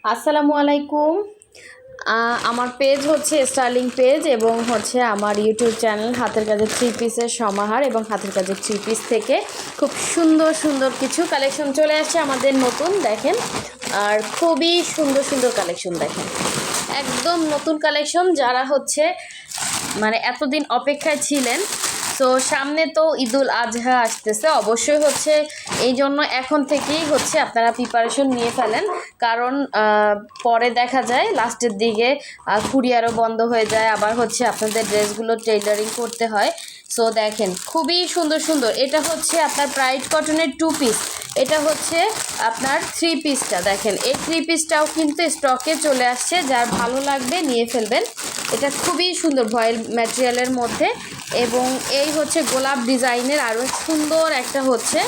আসসালামু আলাইকুম। আমার পেজ হচ্ছে স্টাইলিং পেজ এবং হচ্ছে আমার ইউটিউব চ্যানেল হাতের কাজের থ্রি পিসের সমাহার এবং হাতের কাজের থ্রি পিস থেকে খুব সুন্দর সুন্দর কিছু কালেকশন চলে আসছে আমাদের নতুন। দেখেন, আর খুবই সুন্দর সুন্দর কালেকশন দেখেন, একদম নতুন কালেকশন। যারা হচ্ছে মানে এতদিন অপেক্ষায় ছিলেন, তো সামনে তো ঈদুল আজহা আসতেছে, অবশ্যই হচ্ছে এই জন্য এখন থেকেই হচ্ছে আপনারা প্রিপারেশন নিয়ে ফেলেন, কারণ পরে দেখা যায় লাস্টের দিকে কুরিয়ারও বন্ধ হয়ে যায়, আবার হচ্ছে আপনাদের ড্রেসগুলো টেইলারিং করতে হয়। সো দেখেন খুবই সুন্দর সুন্দর, এটা হচ্ছে আপনার প্রাইড কটনের 2 পিস, এটা হচ্ছে আপনার 3 পিসটা। দেখেন এই 3 পিসটাও কিন্তু স্টকে চলে আসছে, যার ভালো লাগবে নিয়ে ফেলবেন। এটা খুবই সুন্দর ভয়েল ম্যাটেরিয়ালের মধ্যে, এবং এই হচ্ছে গোলাপ ডিজাইনের আরও সুন্দর একটা হচ্ছে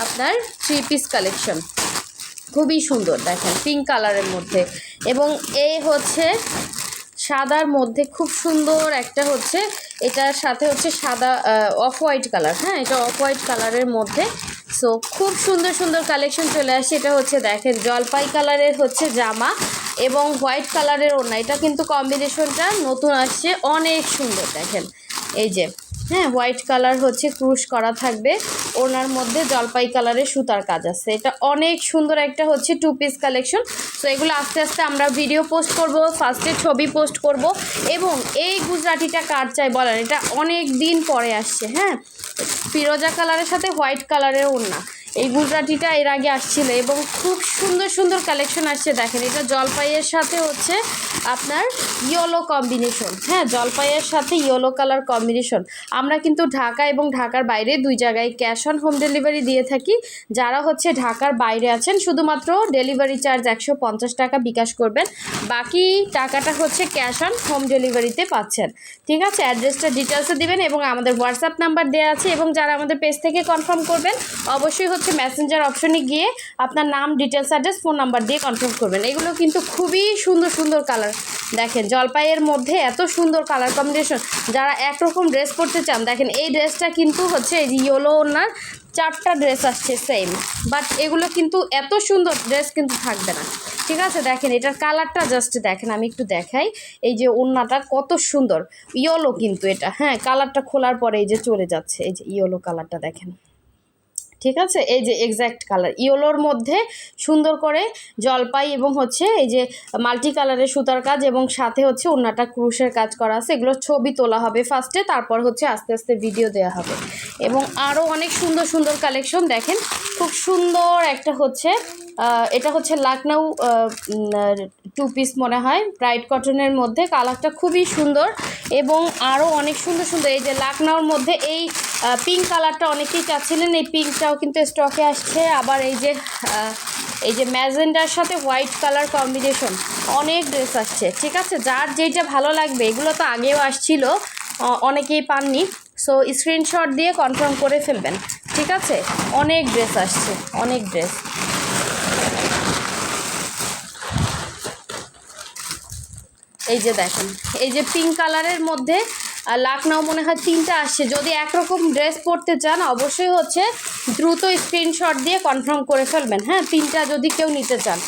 আপনার 3 পিস কালেকশন, খুবই সুন্দর। দেখেন পিঙ্ক কালারের মধ্যে, এবং এই হচ্ছে সাদার মধ্যে খুব সুন্দর একটা হচ্ছে, এটার সাথে হচ্ছে সাদা অফ হোয়াইট কালার, হ্যাঁ এটা অফ হোয়াইট কালারের মধ্যে। সো খুব সুন্দর সুন্দর কালেকশন চলে আসে। এটা হচ্ছে দেখেন জলপাই কালারের হচ্ছে জামা এবং হোয়াইট কালারের ওড়না, এটা কিন্তু কম্বিনেশনটা নতুন আসছে, অনেক সুন্দর। দেখেন এই যে হ্যাঁ হোয়াইট কালার হচ্ছে ক্রুশ করা থাকবে, ওনার মধ্যে জলপাই কালারের সুতার কাজ আছে, এটা অনেক সুন্দর একটা হচ্ছে 2 পিস কালেকশন। সো এগুলো আস্তে আস্তে আমরা ভিডিও পোস্ট করব, ফার্স্টে ছবি পোস্ট করব। এবং এই গুজরাটিটা কার চাই বলেন, এটা অনেক দিন পরে আসছে, হ্যাঁ ফিরোজা কালারের সাথে হোয়াইট কালারের ওড়না। এই গুজরাটিটা এর আগে আসছিল এবং খুব সুন্দর সুন্দর কালেকশন আসছে। দেখেন এটা জলপাইয়ের সাথে হচ্ছে আপনার ইয়েলো কম্বিনেশন, হ্যাঁ জলপাইয়ের সাথে ইয়েলো কালার কম্বিনেশন। আমরা কিন্তু ঢাকা এবং ঢাকার বাইরে 2 জায়গায় ক্যাশ অন হোম ডেলিভারি দিয়ে থাকি। যারা হচ্ছে ঢাকার বাইরে আছেন শুধুমাত্র ডেলিভারি চার্জ 150 টাকা বিকাশ করবেন, বাকি টাকাটা হচ্ছে ক্যাশ অন হোম ডেলিভারিতে পাচ্ছেন। ঠিক আছে, অ্যাড্রেসটা ডিটেলসে দিবেন এবং আমাদের হোয়াটসঅ্যাপ নাম্বার দেওয়া আছে। এবং যারা আমাদের পেজ থেকে কনফার্ম করবেন অবশ্যই হচ্ছে মেসেঞ্জার অপশনে গিয়ে আপনার নাম, ডিটেলস, অ্যাড্রেস, ফোন নাম্বার দিয়ে কনফার্ম করবেন। এগুলো কিন্তু খুবই সুন্দর সুন্দর কালার। দেখেন জলপাইয়ের মধ্যে এত সুন্দর কালার কম্বিনেশন, যারা একরকম ড্রেস পরতে চান, দেখেন এই ড্রেসটা কিন্তু হচ্ছে এই ইয়েলো ওনার 4টা ড্রেস আসছে সেম, বাট এগুলো কিন্তু এত সুন্দর ড্রেস কিন্তু থাকবে না। ঠিক আছে, দেখেন এটার কালারটা জাস্ট দেখেন, আমি একটু দেখাই। এই যে ওড়নাটা কত সুন্দর ইয়েলো, কিন্তু এটা হ্যাঁ কালারটা খোলার পরে এই যে চলে যাচ্ছে, এই যে ইয়েলো কালারটা দেখেন। ঠিক আছে, এই যে এক্স্যাক্ট কালার ইয়েলোর মধ্যে সুন্দর করে জলপাই এবং হচ্ছে এই যে মাল্টি কালারের সুতার কাজ, এবং সাথে হচ্ছে ওড়নাটা ক্রুশের কাজ করা আছে। এগুলো ছবি তোলা হবে ফার্স্টে, তারপর হচ্ছে আস্তে আস্তে ভিডিও দেওয়া হবে। এবং আরও অনেক সুন্দর সুন্দর কালেকশন দেখেন, খুব সুন্দর একটা হচ্ছে এটা হচ্ছে লাখনৌ 2 পিস মনে হয়, ব্রাইট কটনের মধ্যে, কালারটা খুবই সুন্দর। এবং আরও অনেক সুন্দর সুন্দর এই যে লাখনৌর মধ্যে এই পিঙ্ক কালারটা অনেকেই চাচ্ছিলেন, এই পিঙ্কটাও কিন্তু স্টকে আসছে। আবার এই যে ম্যাজেন্ডার সাথে হোয়াইট কালার কম্বিনেশন, অনেক ড্রেস আসছে। ঠিক আছে, যার যেটা ভালো লাগবে, এগুলো তো আগেও আসছিল, অনেকেই পাননি। সো স্ক্রিনশট দিয়ে কনফার্ম করে ফেলবেন। ঠিক আছে, অনেক ড্রেস আসছে, অনেক ড্রেস। এই যে দেখেন এই যে পিঙ্ক কালারের মধ্যে লাখনৌ মনে হয় 3টা আসছে। যদি একরকম ড্রেস পরতে চান অবশ্যই হচ্ছে দ্রুত স্ক্রিনশট দিয়ে কনফার্ম করে ফেলবেন, হ্যাঁ 3টা যদি কেউ নিতে চান।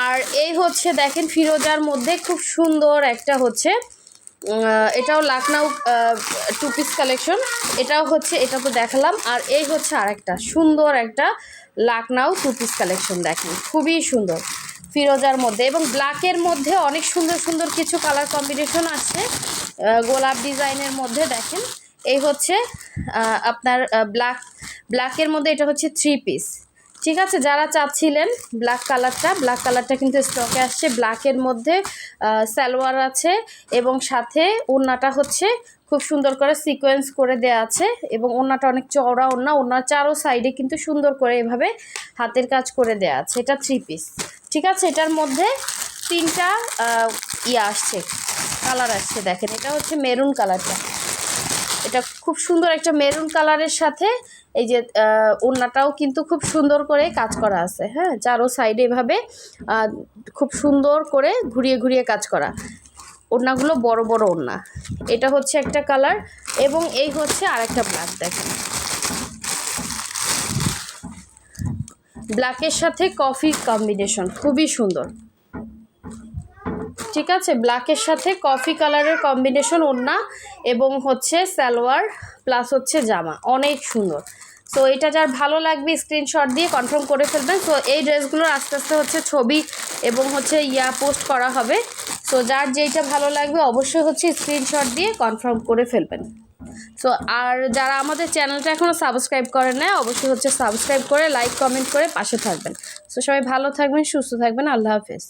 আর এই হচ্ছে দেখেন ফিরোজার মধ্যে খুব সুন্দর একটা হচ্ছে, এটাও লাখনৌ 2 পিস কালেকশন, এটাও হচ্ছে, এটা তো দেখালাম। আর এই হচ্ছে আরেকটা সুন্দর একটা লাখনৌ 2 পিস কালেকশন, দেখেন খুবই সুন্দর ফিরোজার মধ্যে, এবং ব্ল্যাকের মধ্যে অনেক সুন্দর সুন্দর কিছু কালার কম্বিনেশন আছে গোলাপ ডিজাইনের মধ্যে। দেখেন এই হচ্ছে আপনার ব্ল্যাকের মধ্যে, এটা হচ্ছে 3 পিস। ঠিক আছে, যারা চাচ্ছিলেন ব্ল্যাক কালারটা কিন্তু স্টকে আসছে। ব্ল্যাকের মধ্যে সালোয়ার আছে এবং সাথে ওড়নাটা হচ্ছে খুব সুন্দর করে সিকোয়েন্স করে দেওয়া আছে, এবং ওড়নাটা অনেক চওড়া ওড়না, ওড়নার চারো সাইডে কিন্তু সুন্দর করে এভাবে হাতের কাজ করে দেওয়া আছে। এটা 3 পিস। ঠিক আছে, এটার মধ্যে 3টা আসছে, কালার আসছে। দেখেন এটা হচ্ছে মেরুন কালারটা, এটা খুব সুন্দর একটা মেরুন কালারের সাথে এই যে ওড়নাটাও কিন্তু খুব সুন্দর করে কাজ করা আছে, হ্যাঁ চারো সাইডে এভাবে খুব সুন্দর করে ঘুরিয়ে ঘুরিয়ে কাজ করা। ওড়নাগুলো বড় বড় ওড়না। এটা হচ্ছে একটা কালার, এবং এই হচ্ছে আরেকটা ব্ল্যাক। দেখেন ব্ল্যাকের সাথে কফি কম্বিনেশন, খুবই সুন্দর। ঠিক আছে, ব্ল্যাকের সাথে কফি কালারের কম্বিনেশন ওড়না এবং হচ্ছে সালোয়ার প্লাস হচ্ছে জামা, অনেক সুন্দর। সো এটা যার ভালো লাগবে স্ক্রিনশট দিয়ে কনফার্ম করে ফেলবেন। সো এই ড্রেসগুলোর আস্তে আস্তে হচ্ছে ছবি এবং হচ্ছে পোস্ট করা হবে। সো যার যেইটা ভালো লাগবে অবশ্যই হচ্ছে স্ক্রিনশট দিয়ে কনফার্ম করে ফেলবেন। সো আর যারা আমাদের চ্যানেলটা এখনও সাবস্ক্রাইব করেন না অবশ্যই হচ্ছে সাবস্ক্রাইব করে লাইক কমেন্ট করে পাশে থাকবেন। সো সবাই ভালো থাকবেন, সুস্থ থাকবেন, আল্লাহ হাফেজ।